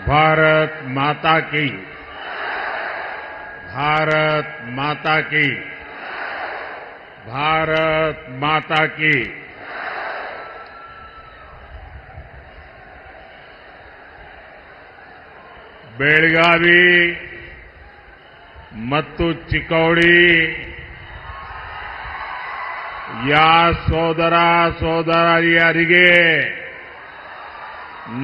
भारत माता की। भारत माता की। भारत माता की। बेळगावी ಮತ್ತು ಚಿಕ್ಕೋಡಿ ಯಾ ಸೋದರ ಸೋದರಿಯರಿಗೆ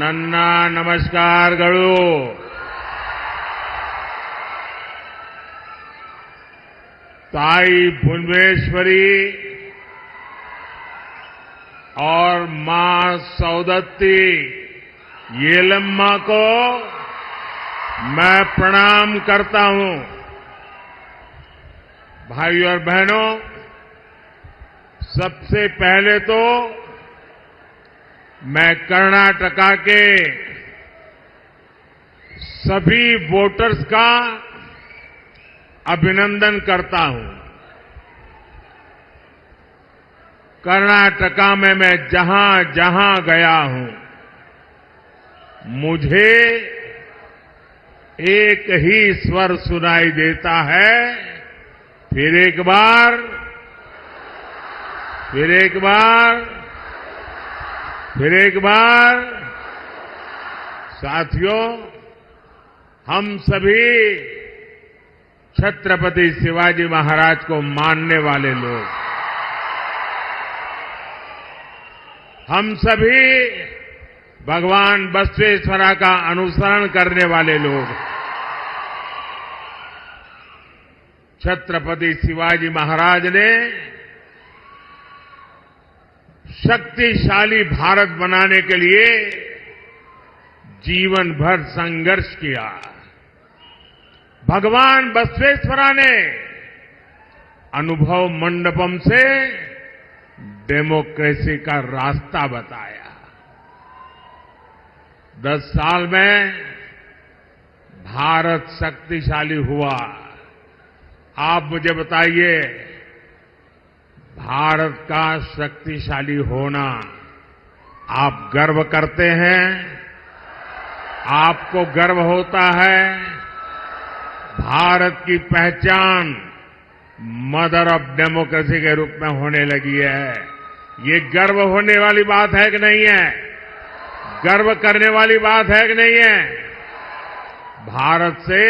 ನನ್ನ ನಮಸ್ಕಾರಗಳು. ताई भुवनेश्वरी और मां सौदत्ती येलम्मा को मैं प्रणाम करता हूं. भाइयों और बहनों, सबसे पहले तो मैं कर्नाटका के सभी वोटर्स का अभिनंदन करता हूं. कर्नाटका में मैं जहां जहां गया हूं, मुझे एक ही स्वर सुनाई देता है. फिर एक बार, फिर एक बार, फिर एक बार. साथियों, हम सभी छत्रपति शिवाजी महाराज को मानने वाले लोग, हम सभी भगवान बसवेश्वरा का अनुसरण करने वाले लोग, छत्रपति शिवाजी महाराज ने शक्तिशाली भारत बनाने के लिए जीवन भर संघर्ष किया. भगवान बसवेश्वरा ने अनुभव मंडपम से डेमोक्रेसी का रास्ता बताया. 10 साल में भारत शक्तिशाली हुआ. आप मुझे बताइए, भारत का शक्तिशाली होना आप गर्व करते हैं? आपको गर्व होता है? भारत की पहचान मदर ऑफ डेमोक्रेसी के रूप में होने लगी है. ये गर्व होने वाली बात है कि नहीं है? गर्व करने वाली बात है कि नहीं है? भारत से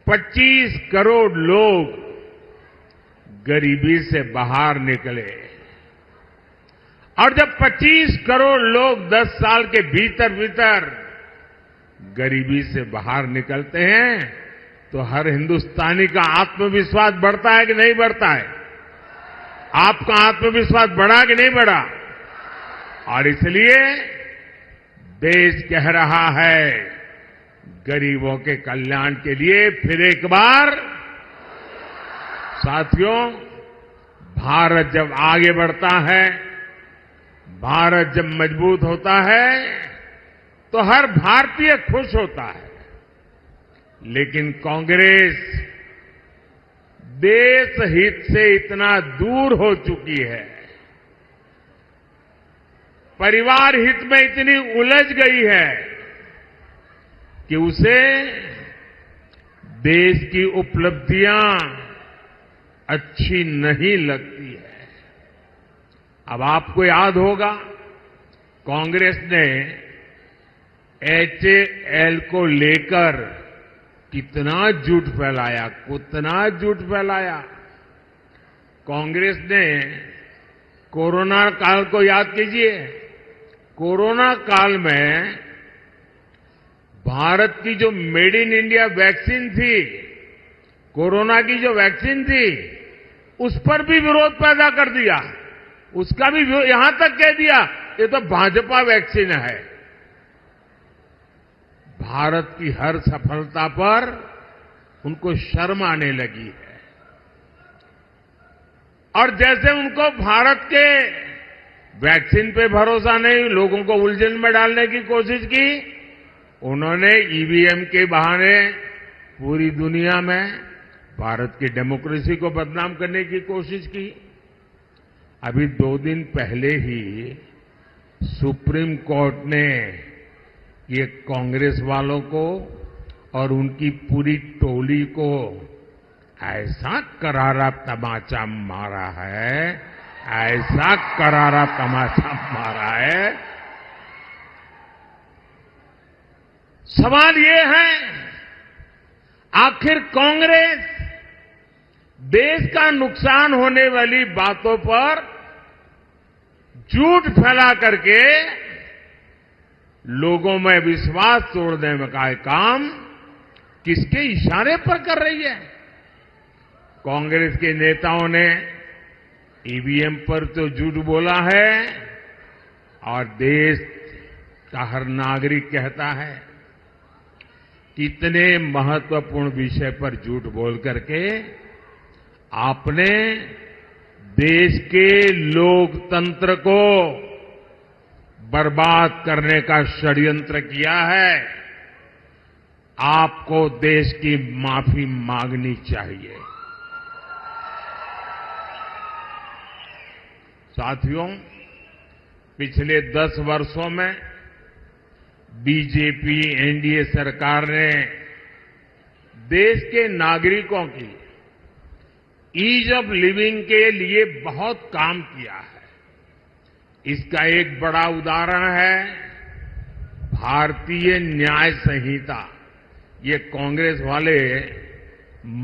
25 करोड़ लोग गरीबी से बाहर निकले, और जब 25 करोड़ लोग 10 साल के भीतर भीतर गरीबी से बाहर निकलते हैं, तो हर हिंदुस्तानी का आत्मविश्वास बढ़ता है कि नहीं बढ़ता है? आपका आत्मविश्वास बढ़ा कि नहीं बढ़ा? और इसलिए देश कह रहा है, गरीबों के कल्याण के लिए फिर एक बार. साथियों, भारत जब आगे बढ़ता है, भारत जब मजबूत होता है, तो हर भारतीय खुश होता है. लेकिन कांग्रेस देश हित से इतना दूर हो चुकी है, परिवार हित में इतनी उलझ गई है कि उसे देश की उपलब्धियां अच्छी नहीं लगती है. अब आपको याद होगा, कांग्रेस ने HAL को लेकर कितना झूठ फैलाया, कितना झूठ फैलाया. कांग्रेस ने कोरोना काल को याद कीजिए. कोरोना काल में भारत की जो मेड इन इंडिया वैक्सीन थी, कोरोना की जो वैक्सीन थी, उस पर भी विरोध पैदा कर दिया. उसका भी यहां तक कह दिया ये तो भाजपा वैक्सीन है. भारत की हर सफलता पर उनको शर्म आने लगी है. और जैसे उनको भारत के वैक्सीन पे भरोसा नहीं, लोगों को उलझन में डालने की कोशिश की, उन्होंने ईवीएम के बहाने पूरी दुनिया में भारत की डेमोक्रेसी को बदनाम करने की कोशिश की. अभी 2 दिन पहले ही सुप्रीम कोर्ट ने ये कांग्रेस वालों को और उनकी पूरी टोली को ऐसा करारा तमाचा मारा है, ऐसा करारा तमाचा मारा है। सवाल ये है, आखिर कांग्रेस देश का नुकसान होने वाली बातों पर झूठ फैला करके लोगों में विश्वास तोड़ने का काम किसके इशारे पर कर रही है? कांग्रेस के नेताओं ने ईवीएम पर तो झूठ बोला है और देश का हर नागरिक कहता है कितने महत्वपूर्ण विषय पर झूठ बोल करके आपने देश के लोकतंत्र को बर्बाद करने का षड्यंत्र किया है। आपको देश की माफी मांगनी चाहिए। साथियों, पिछले 10 वर्षों में बीजेपी एनडीए सरकार ने देश के नागरिकों की ईज ऑफ लिविंग के लिए बहुत काम किया है। इसका एक बड़ा उदाहरण है भारतीय न्याय संहिता। ये कांग्रेस वाले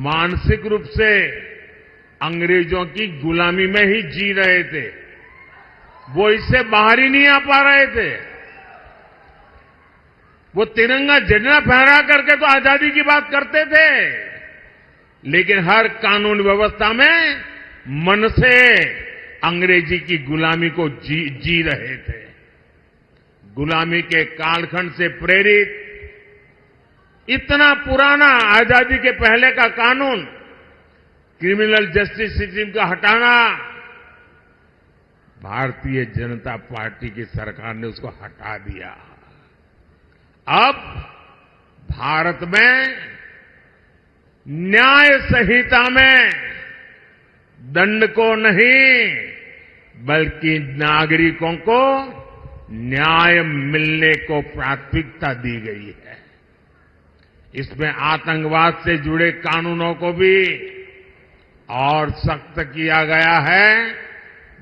मानसिक रूप से अंग्रेजों की गुलामी में ही जी रहे थे, वो इससे बाहर ही नहीं आ पा रहे थे। वो तिरंगा झंडा फहरा करके तो आजादी की बात करते थे, लेकिन हर कानून व्यवस्था में मन से अंग्रेजी की गुलामी को जी रहे थे। गुलामी के कालखंड से प्रेरित इतना पुराना आजादी के पहले का कानून, क्रिमिनल जस्टिस सिस्टम का हटाना, भारतीय जनता पार्टी की सरकार ने उसको हटा दिया। अब भारत में न्याय संहिता में दंड को नहीं बल्कि नागरिकों को न्याय मिलने को प्राथमिकता दी गई है। इसमें आतंकवाद से जुड़े कानूनों को भी और सख्त किया गया है।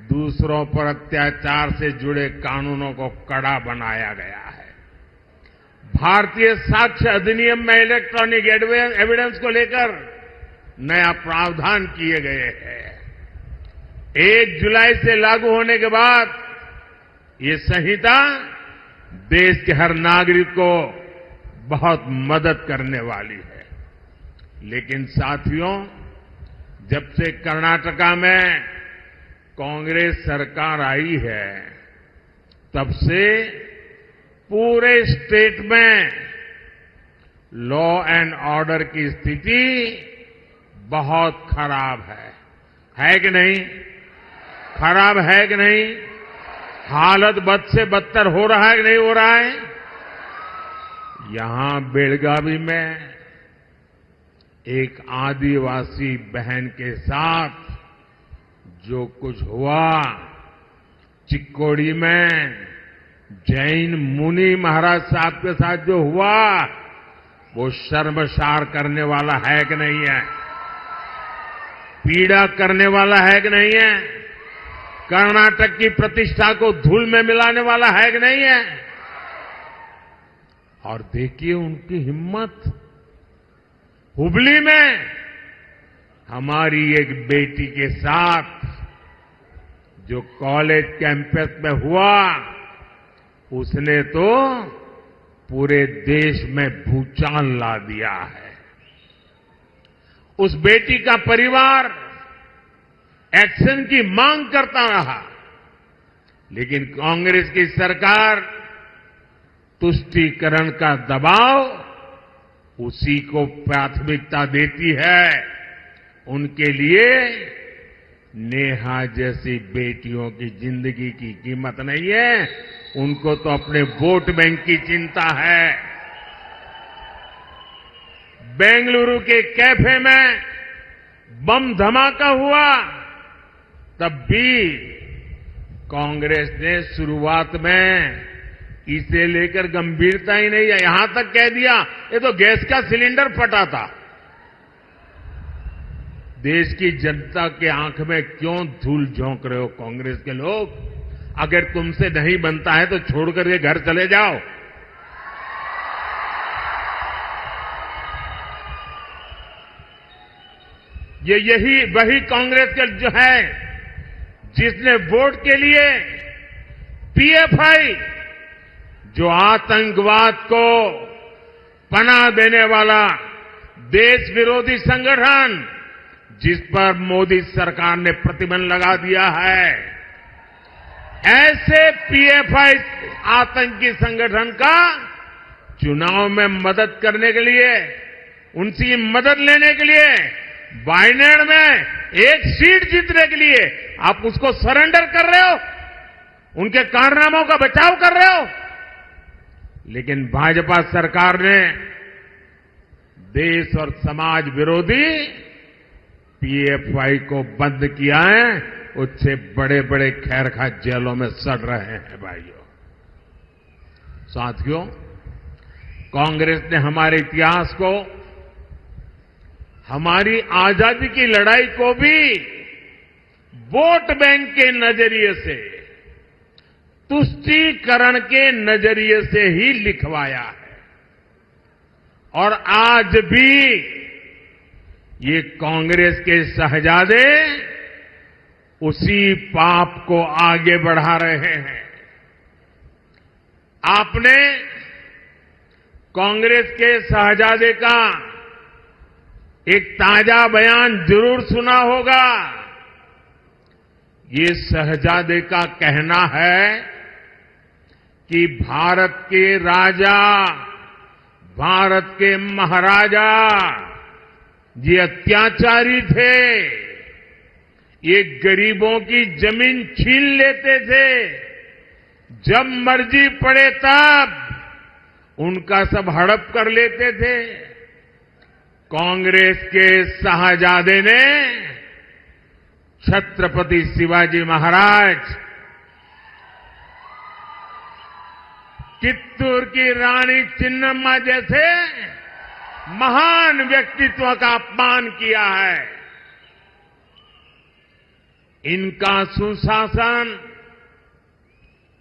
दूसरों पर अत्याचार से जुड़े कानूनों को कड़ा बनाया गया है। भारतीय साक्ष्य अधिनियम में इलेक्ट्रॉनिक एविडेंस को लेकर नया प्रावधान किए गए हैं। 1 जुलाई से लागू होने के बाद ये संहिता देश के हर नागरिक को बहुत मदद करने वाली है। लेकिन साथियों, जब से कर्नाटका में कांग्रेस सरकार आई है, तब से पूरे स्टेट में लॉ एंड ऑर्डर की स्थिति बहुत खराब है कि नहीं? खराब है कि नहीं? हालत बद से बदतर हो रहा है कि नहीं हो रहा है? यहां बेलगावी में एक आदिवासी बहन के साथ जो कुछ हुआ, चिक्कोड़ी में जैन मुनि महाराज साहब के साथ जो हुआ, वो शर्मसार करने वाला है कि नहीं है? पीड़ा करने वाला है कि नहीं है? कर्नाटक की प्रतिष्ठा को धूल में मिलाने वाला है कि नहीं है? और देखिए उनकी हिम्मत। हुबली में हमारी एक बेटी के साथ जो कॉलेज कैंपस में हुआ, उसने तो पूरे देश में भूचाल ला दिया है। उस बेटी का परिवार एक्शन की मांग करता रहा, लेकिन कांग्रेस की सरकार तुष्टीकरण का दबाव उसी को प्राथमिकता देती है। उनके लिए नेहा जैसी बेटियों की जिंदगी की कीमत नहीं है, उनको तो अपने वोट बैंक की चिंता है। बेंगलुरु के कैफे में बम धमाका हुआ, तब भी कांग्रेस ने शुरुआत में इसे लेकर गंभीरता ही नहीं है। यहां तक कह दिया ये तो गैस का सिलेंडर फटा था। देश की जनता के आंख में क्यों धूल झोंक रहे हो कांग्रेस के लोग? अगर तुमसे नहीं बनता है तो छोड़कर के घर चले जाओ। यही वही कांग्रेस के जो है जिसने वोट के लिए पीएफआई, जो आतंकवाद को पनाह देने वाला देश विरोधी संगठन, जिस पर मोदी सरकार ने प्रतिबंध लगा दिया है, ऐसे पीएफआई आतंकी संगठन का चुनाव में मदद करने के लिए, उनकी मदद लेने के लिए, वायनाड में एक सीट जीतने के लिए आप उसको सरेंडर कर रहे हो, उनके कारनामों का बचाव कर रहे हो। लेकिन भाजपा सरकार ने देश और समाज विरोधी पीएफआई को बंद किया है। उससे बड़े बड़े खैरखा जेलों में सड़ रहे हैं भाइयों। साथियों, कांग्रेस ने हमारे इतिहास को, हमारी आजादी की लड़ाई को भी वोट बैंक के नजरिए से, तुष्टीकरण के नजरिए से ही लिखवाया है। और आज भी ये कांग्रेस के शहजादे उसी पाप को आगे बढ़ा रहे हैं। आपने कांग्रेस के शहजादे का एक ताजा बयान जरूर सुना होगा। ये शहजादे का कहना है कि भारत के राजा, भारत के महाराजा ये अत्याचारी थे, ये गरीबों की जमीन छीन लेते थे, जब मर्जी पड़े तब उनका सब हड़प कर लेते थे। कांग्रेस के शहजादे ने छत्रपति शिवाजी महाराज, चित्तूर की रानी चिन्नम्मा जैसे महान व्यक्तित्व का अपमान किया है। इनका सुशासन,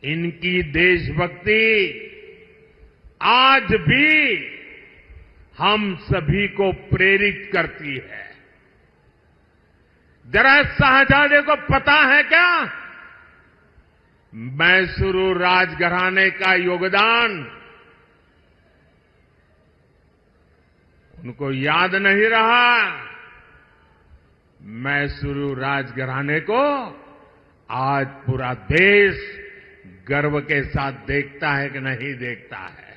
इनकी देशभक्ति आज भी हम सभी को प्रेरित करती है। जरा शहजादे को पता है क्या मैसूरू राजघराने का योगदान? उनको याद नहीं रहा। मैसूरू राजघराने को आज पूरा देश गर्व के साथ देखता है कि नहीं देखता है।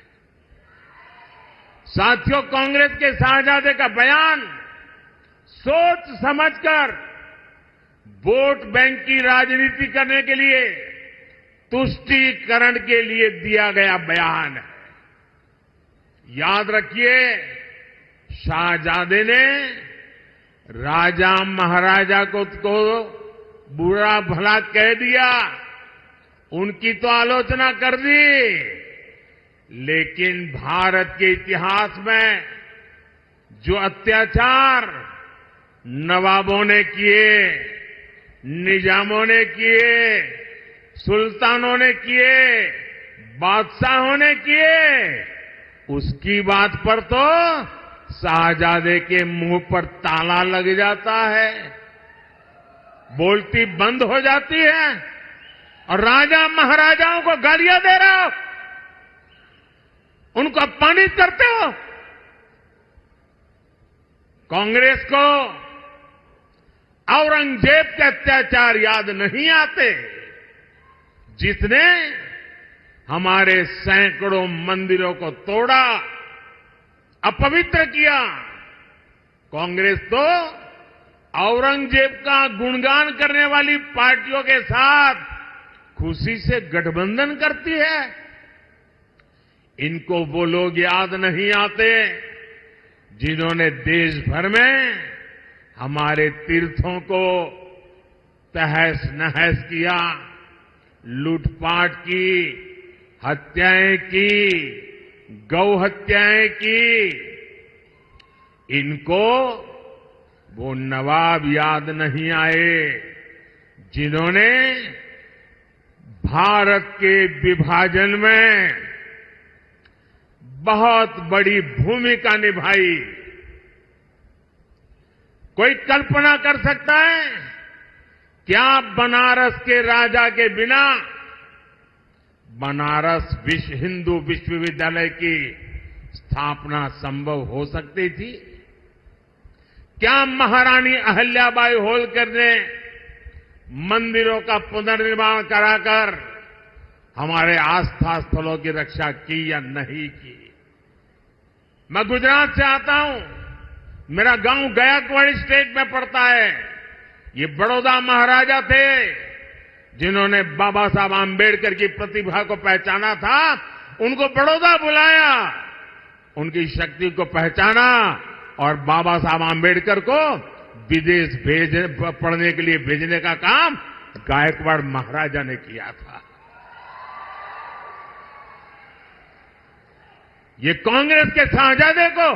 साथियों, कांग्रेस के शहजादे का बयान सोच समझकर वोट बैंक की राजनीति करने के लिए, तुष्टीकरण के लिए दिया गया बयान है। याद रखिए, शाहजादे ने राजा महाराजा को बुरा भला कह दिया, उनकी तो आलोचना कर दी, लेकिन भारत के इतिहास में जो अत्याचार नवाबों ने किए, निजामों ने किए, सुल्तानों ने किए, बादशाहों ने किए, उसकी बात पर तो शाहजादे के मुंह पर ताला लग जाता है, बोलती बंद हो जाती है और राजा महाराजाओं को गालियां दे रहे हो, उनको अपमानित करते हो। कांग्रेस को औरंगजेब के अत्याचार याद नहीं आते, जिसने हमारे सैकड़ों मंदिरों को तोड़ा, अपवित्र किया। कांग्रेस तो औरंगजेब का गुणगान करने वाली पार्टियों के साथ खुशी से गठबंधन करती है। इनको वो लोग याद नहीं आते जिन्होंने देश भर में हमारे तीर्थों को तहस नहस किया, लूटपाट की, हत्याएं की, गौ हत्याएं की, इनको वो नवाब याद नहीं आए जिन्होंने भारत के विभाजन में बहुत बड़ी भूमिका निभाई। कोई कल्पना कर सकता है क्या बनारस के राजा के बिना बनारस हिंदू विश्वविद्यालय की स्थापना संभव हो सकती थी? क्या महारानी अहल्याबाई होलकर ने मंदिरों का पुनर्निर्माण कराकर हमारे आस्था स्थलों की रक्षा की या नहीं की? मैं गुजरात से आता हूं, मेरा गांव गायकवाड़ स्टेट में पड़ता है। ये बड़ौदा महाराजा थे जिन्होंने बाबा साहब आम्बेडकर की प्रतिभा को पहचाना था, उनको बड़ौदा बुलाया, उनकी शक्ति को पहचाना और बाबा साहब आम्बेडकर को विदेश पढ़ने के लिए भेजने का काम गायकवाड़ महाराजा ने किया था। ये कांग्रेस के शाहजादे को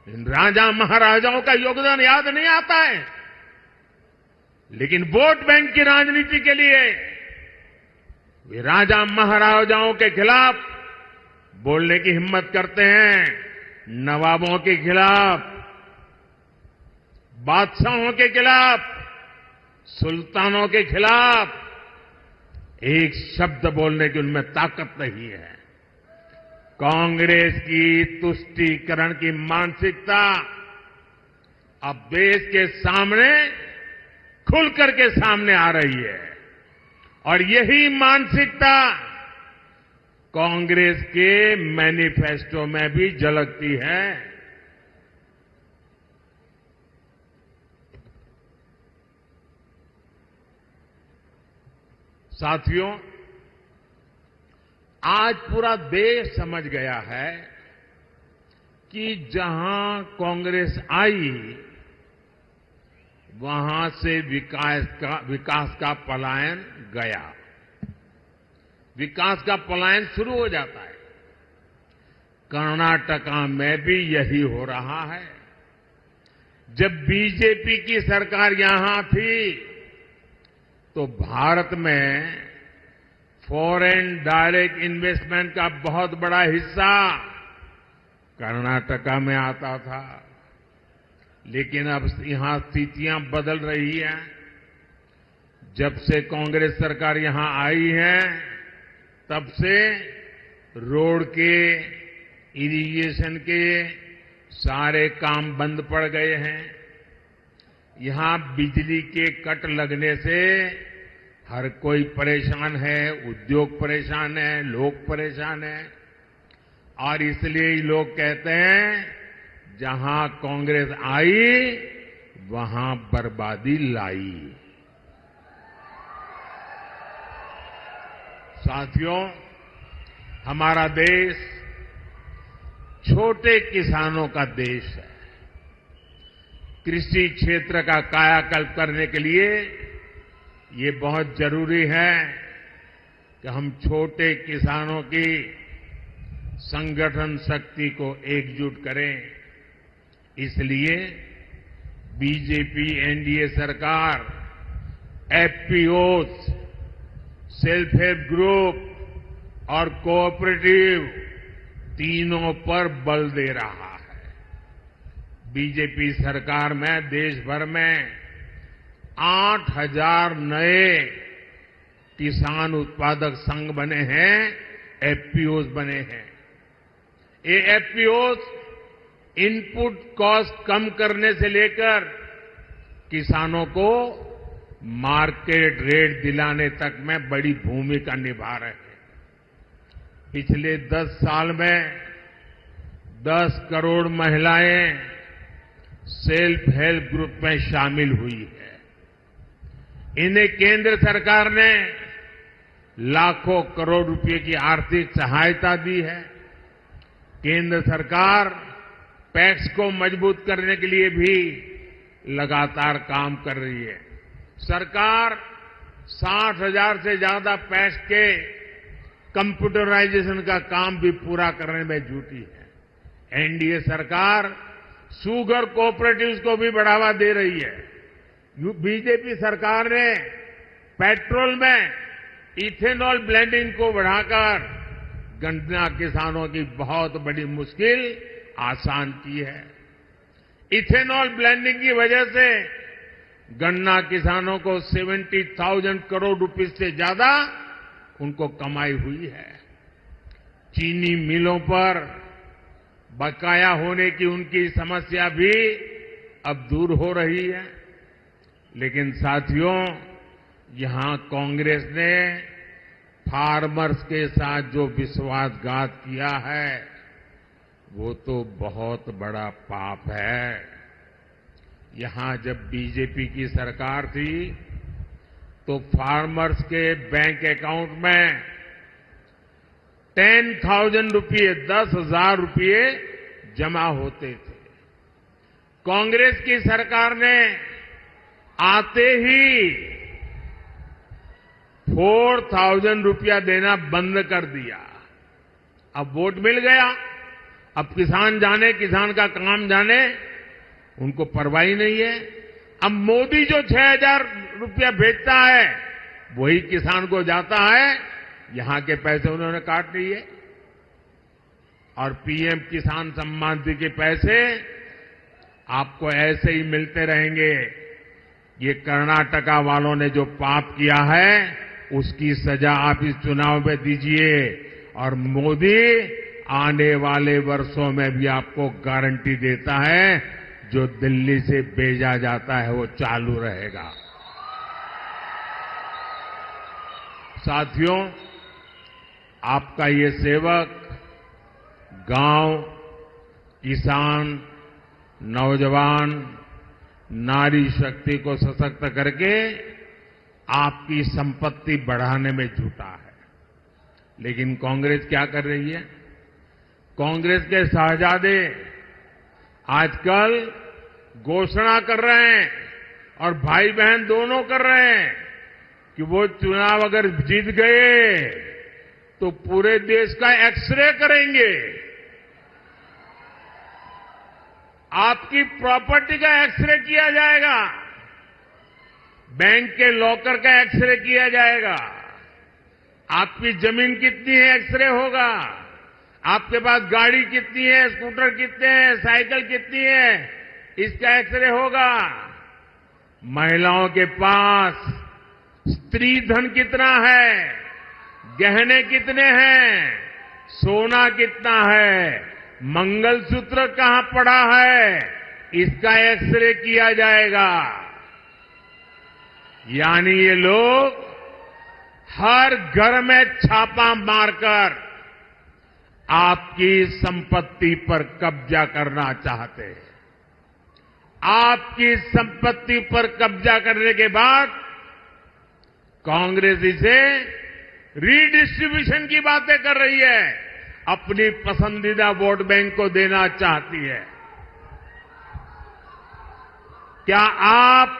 इन राजा महाराजाओं का योगदान याद नहीं आता है, लेकिन वोट बैंक की राजनीति के लिए वे राजा महाराजाओं के खिलाफ बोलने की हिम्मत करते हैं, नवाबों के खिलाफ, बादशाहों के खिलाफ, सुल्तानों के खिलाफ एक शब्द बोलने की उनमें ताकत नहीं है। कांग्रेस की तुष्टीकरण की मानसिकता अब देश के सामने खुल करके सामने आ रही है और यही मानसिकता कांग्रेस के मैनिफेस्टो में भी झलकती है। साथियों, आज पूरा देश समझ गया है कि जहां कांग्रेस आई वहां से विकास का पलायन गया, विकास का पलायन शुरू हो जाता है। कर्नाटका में भी यही हो रहा है। जब बीजेपी की सरकार यहां थी तो भारत में फॉरेन डायरेक्ट इन्वेस्टमेंट का बहुत बड़ा हिस्सा कर्नाटका में आता था, लेकिन अब यहां स्थितियां बदल रही हैं। जब से कांग्रेस सरकार यहां आई है तब से रोड के, इरिगेशन के सारे काम बंद पड़ गए हैं। यहां बिजली के कट लगने से हर कोई परेशान है, उद्योग परेशान है, लोग परेशान हैं और इसलिए ही लोग कहते हैं जहां कांग्रेस आई वहां बर्बादी लाई। साथियों, हमारा देश छोटे किसानों का देश है। कृषि क्षेत्र का कायाकल्प करने के लिए ये बहुत जरूरी है कि हम छोटे किसानों की संगठन शक्ति को एकजुट करें। इसलिए बीजेपी एनडीए सरकार एफपीओज, सेल्फ हेल्प ग्रुप और कोऑपरेटिव तीनों पर बल दे रहा है। बीजेपी सरकार में देश भर में 8,000 नए किसान उत्पादक संघ बने हैं, एफपीओज बने हैं। ये एफपीओज इनपुट कॉस्ट कम करने से लेकर किसानों को मार्केट रेट दिलाने तक में बड़ी भूमिका निभा रहे हैं। पिछले 10 साल में 10 करोड़ महिलाएं सेल्फ हेल्प ग्रुप में शामिल हुई है। इन्हें केंद्र सरकार ने लाखों करोड़ रुपए की आर्थिक सहायता दी है। केंद्र सरकार पैक्स को मजबूत करने के लिए भी लगातार काम कर रही है। सरकार 60,000 से ज्यादा पैक्स के कंप्यूटराइजेशन का काम भी पूरा करने में जुटी है। एनडीए सरकार शुगर कोऑपरेटिव्स को भी बढ़ावा दे रही है। बीजेपी सरकार ने पेट्रोल में इथेनॉल ब्लेंडिंग को बढ़ाकर गन्ना किसानों की बहुत बड़ी मुश्किल आसान की है। इथेनॉल ब्लेंडिंग की वजह से गन्ना किसानों को 70,000 करोड़ रुपए से ज्यादा उनको कमाई हुई है। चीनी मिलों पर बकाया होने की उनकी समस्या भी अब दूर हो रही है। लेकिन साथियों, यहां कांग्रेस ने फार्मर्स के साथ जो विश्वासघात किया है वो तो बहुत बड़ा पाप है। यहां जब बीजेपी की सरकार थी तो फार्मर्स के बैंक अकाउंट में 10,000 रुपये 10,000 रुपये जमा होते थे। कांग्रेस की सरकार ने आते ही 4,000 रुपया देना बंद कर दिया। अब वोट मिल गया, अब किसान जाने, किसान का काम जाने, उनको परवाह ही नहीं है। अब मोदी जो 6,000 रुपया भेजता है वही किसान को जाता है, यहां के पैसे उन्होंने काट लिए। और पीएम किसान सम्मान निधि के पैसे आपको ऐसे ही मिलते रहेंगे। ये कर्नाटका वालों ने जो पाप किया है उसकी सजा आप इस चुनाव में दीजिए, और मोदी आने वाले वर्षों में भी आपको गारंटी देता है जो दिल्ली से भेजा जाता है वो चालू रहेगा। साथियों, आपका ये सेवक गांव, किसान, नौजवान, नारी शक्ति को सशक्त करके आपकी संपत्ति बढ़ाने में जुटा है। लेकिन कांग्रेस क्या कर रही है? कांग्रेस के शहजादे आजकल घोषणा कर रहे हैं और भाई बहन दोनों कर रहे हैं कि वो चुनाव अगर जीत गए तो पूरे देश का एक्सरे करेंगे, आपकी प्रॉपर्टी का एक्सरे किया जाएगा, बैंक के लॉकर का एक्सरे किया जाएगा, आपकी जमीन कितनी है एक्सरे होगा, आपके पास गाड़ी कितनी है, स्कूटर कितने हैं, साइकिल कितनी है, इसका एक्सरे होगा। महिलाओं के पास स्त्री धन कितना है, गहने कितने हैं, सोना कितना है, मंगलसूत्र कहां पड़ा है, इसका एक्सरे किया जाएगा। यानी ये लोग हर घर में छापा मारकर आपकी संपत्ति पर कब्जा करना चाहते हैं। आपकी संपत्ति पर कब्जा करने के बाद कांग्रेस इसे रीडिस्ट्रीब्यूशन की बातें कर रही है, अपनी पसंदीदा वोट बैंक को देना चाहती है। क्या आप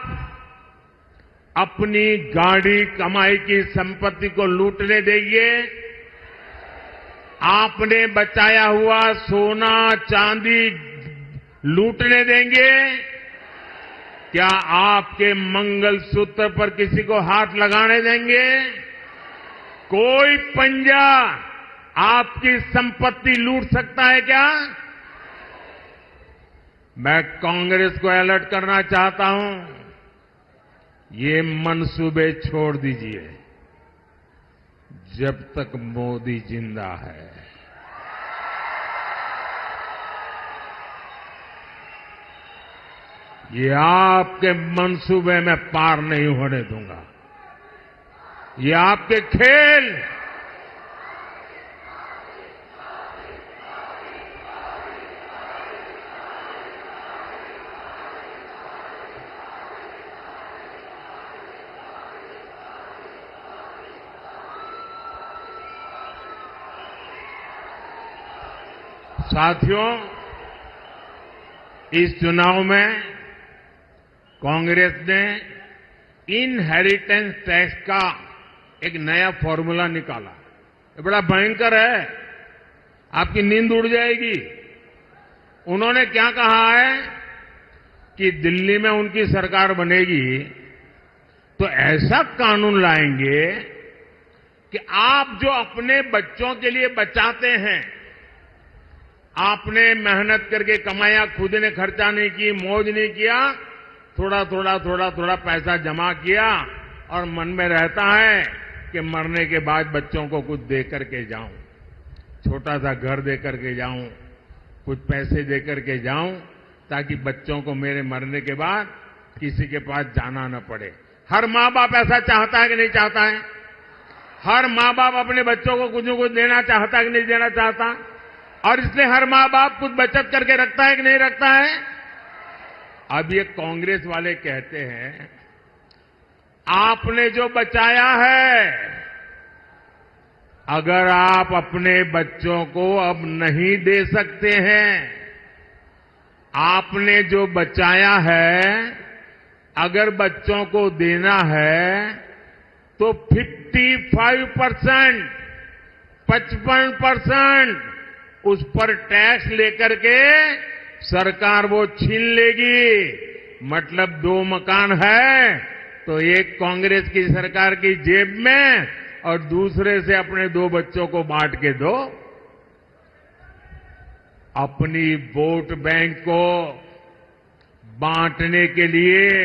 अपनी गाड़ी कमाई की संपत्ति को लूटने देंगे? आपने बचाया हुआ सोना चांदी लूटने देंगे? क्या आपके मंगलसूत्र पर किसी को हाथ लगाने देंगे? कोई पंजा आपकी संपत्ति लूट सकता है क्या? मैं कांग्रेस को अलर्ट करना चाहता हूं, ये मंसूबे छोड़ दीजिए जब तक मोदी जिंदा है। ये आपके मंसूबे में पार नहीं होने दूंगा। ये आपके खेल साथियों, इस चुनाव में कांग्रेस ने इनहेरिटेंस टैक्स का एक नया फॉर्मूला निकाला। ये बड़ा भयंकर है, आपकी नींद उड़ जाएगी। उन्होंने क्या कहा है कि दिल्ली में उनकी सरकार बनेगी तो ऐसा कानून लाएंगे कि आप जो अपने बच्चों के लिए बचाते हैं, आपने मेहनत करके कमाया, खुद ने खर्चा नहीं की, मौज नहीं किया, थोड़ा थोड़ा पैसा जमा किया और मन में रहता है कि मरने के बाद बच्चों को कुछ दे करके जाऊं, छोटा सा घर दे करके जाऊं, कुछ पैसे दे करके जाऊं, ताकि बच्चों को मेरे मरने के बाद किसी के पास जाना न पड़े। हर माँ बाप ऐसा चाहता है कि नहीं चाहता है? हर माँ बाप अपने बच्चों को कुछ न कुछ देना चाहता है कि नहीं देना चाहता? और इसलिए हर माँ बाप कुछ बचत करके रखता है कि नहीं रखता है? अब ये कांग्रेस वाले कहते हैं आपने जो बचाया है, अगर आप अपने बच्चों को अब नहीं दे सकते हैं, आपने जो बचाया है अगर बच्चों को देना है तो 55%, 55% उस पर टैक्स लेकर के सरकार वो छीन लेगी। मतलब 2 मकान है तो एक कांग्रेस की सरकार की जेब में और दूसरे से अपने 2 बच्चों को बांट के दो। अपनी वोट बैंक को बांटने के लिए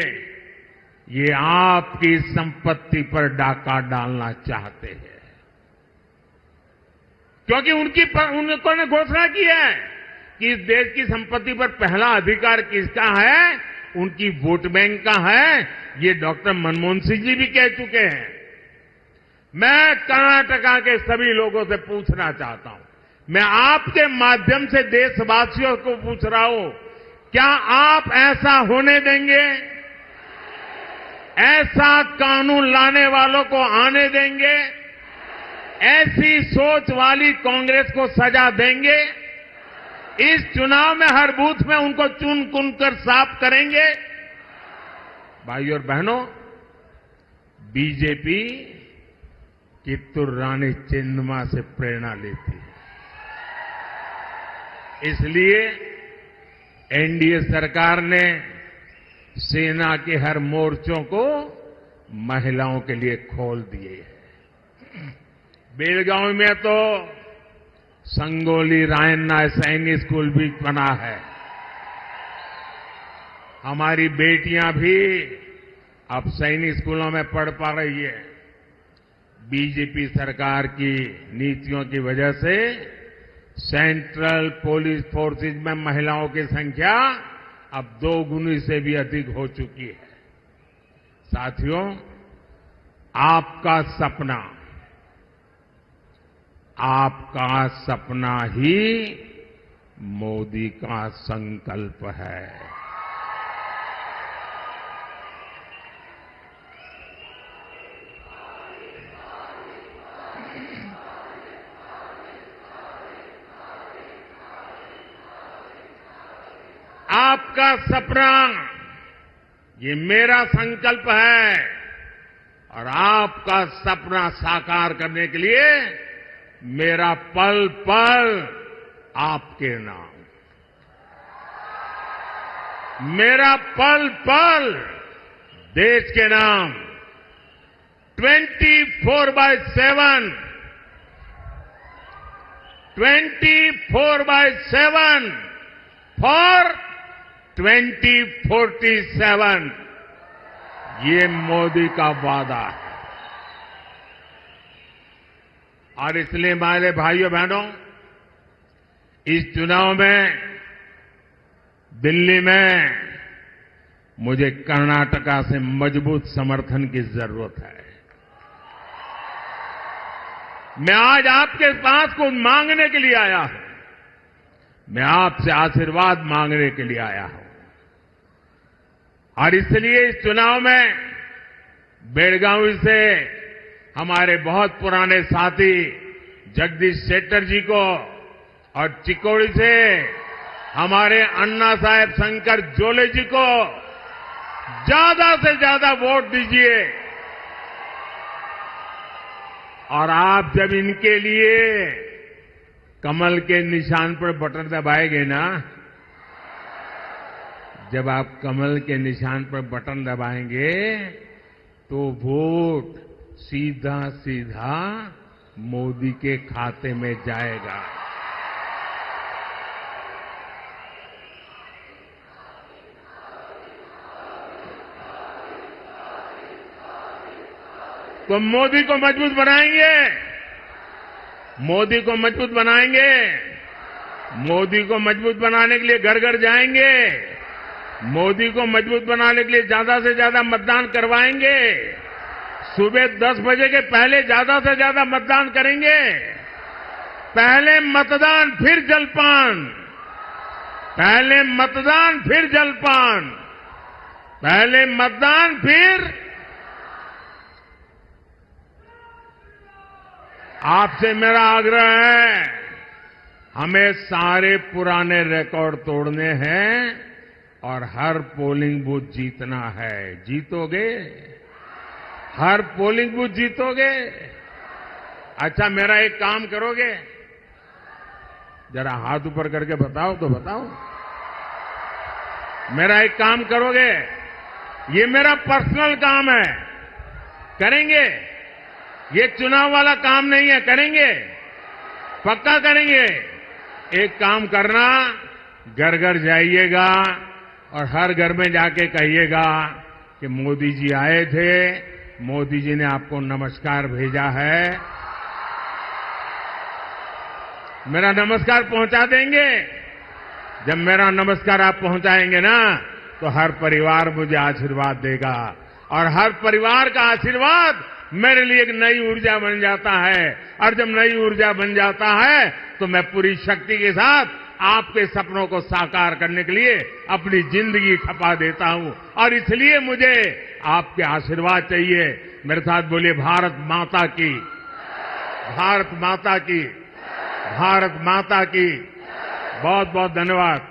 ये आपकी संपत्ति पर डाका डालना चाहते हैं, क्योंकि उनको ने घोषणा की है कि इस देश की संपत्ति पर पहला अधिकार किसका है, उनकी वोट बैंक का है। ये डॉक्टर मनमोहन सिंह जी भी कह चुके हैं। मैं कर्नाटका के सभी लोगों से पूछना चाहता हूं, मैं आपके माध्यम से देशवासियों को पूछ रहा हूं, क्या आप ऐसा होने देंगे? ऐसा कानून लाने वालों को आने देंगे? ऐसी सोच वाली कांग्रेस को सजा देंगे? इस चुनाव में हर बूथ में उनको चुन चुन कर साफ करेंगे? भाइयों और बहनों, बीजेपी कित्तूर रानी चेन्नम्मा से प्रेरणा लेती है। इसलिए एनडीए सरकार ने सेना के हर मोर्चों को महिलाओं के लिए खोल दिए हैं। बेलगांव में तो संगोली रायन्ना सैनिक स्कूल भी बना है। हमारी बेटियां भी अब सैनिक स्कूलों में पढ़ पा रही है। बीजेपी सरकार की नीतियों की वजह से सेंट्रल पुलिस फोर्सेज में महिलाओं की संख्या अब 2 गुनी से भी अधिक हो चुकी है। साथियों, आपका सपना ही मोदी का संकल्प है। आपका सपना ये मेरा संकल्प है और आपका सपना साकार करने के लिए मेरा पल पल आपके नाम, मेरा पल पल देश के नाम। 24/7 फॉर 2047 ये मोदी का वादा है। और इसलिए हमारे भाइयों बहनों, इस चुनाव में दिल्ली में मुझे कर्नाटका से मजबूत समर्थन की जरूरत है। मैं आज आपके पास कुछ मांगने के लिए आया हूं। मैं आपसे आशीर्वाद मांगने के लिए आया हूं। और इसलिए इस चुनाव में बेलगावी से हमारे बहुत पुराने साथी जगदीश शेट्टर जी को और चिकोड़ी से हमारे अन्ना साहेब शंकर जोले जी को ज्यादा से ज्यादा वोट दीजिए और आप जब इनके लिए कमल के निशान पर बटन दबाएंगे ना, जब आप कमल के निशान पर बटन दबाएंगे तो वोट सीधा सीधा मोदी के खाते में जाएगा। तो मोदी को मजबूत बनाएंगे, मोदी को मजबूत बनाएंगे, मोदी को मजबूत बनाने के लिए घर घर जाएंगे, मोदी को मजबूत बनाने के लिए ज्यादा से ज्यादा मतदान करवाएंगे, सुबह 10 बजे के पहले ज्यादा से ज्यादा मतदान करेंगे, पहले मतदान फिर जलपान, पहले मतदान फिर जलपान, पहले मतदान फिर। आपसे मेरा आग्रह है, हमें सारे पुराने रिकॉर्ड तोड़ने हैं और हर पोलिंग बूथ जीतना है। जीतोगे? हर पोलिंग बूथ जीतोगे? अच्छा, मेरा एक काम करोगे? जरा हाथ ऊपर करके बताओ तो बताओ। मेरा एक काम करोगे? ये मेरा पर्सनल काम है, करेंगे? ये चुनाव वाला काम नहीं है, करेंगे? पक्का करेंगे? एक काम करना, घर घर जाइएगा और हर घर में जाके कहिएगा कि मोदी जी आए थे, मोदी जी ने आपको नमस्कार भेजा है। मेरा नमस्कार पहुंचा देंगे? जब मेरा नमस्कार आप पहुंचाएंगे ना, तो हर परिवार मुझे आशीर्वाद देगा और हर परिवार का आशीर्वाद मेरे लिए एक नई ऊर्जा बन जाता है। और जब नई ऊर्जा बन जाता है तो मैं पूरी शक्ति के साथ आपके सपनों को साकार करने के लिए अपनी जिंदगी खपा देता हूं। और इसलिए मुझे आपके आशीर्वाद चाहिए। मेरे साथ बोलिए, भारत माता की, भारत माता की, भारत माता की। बहुत बहुत धन्यवाद।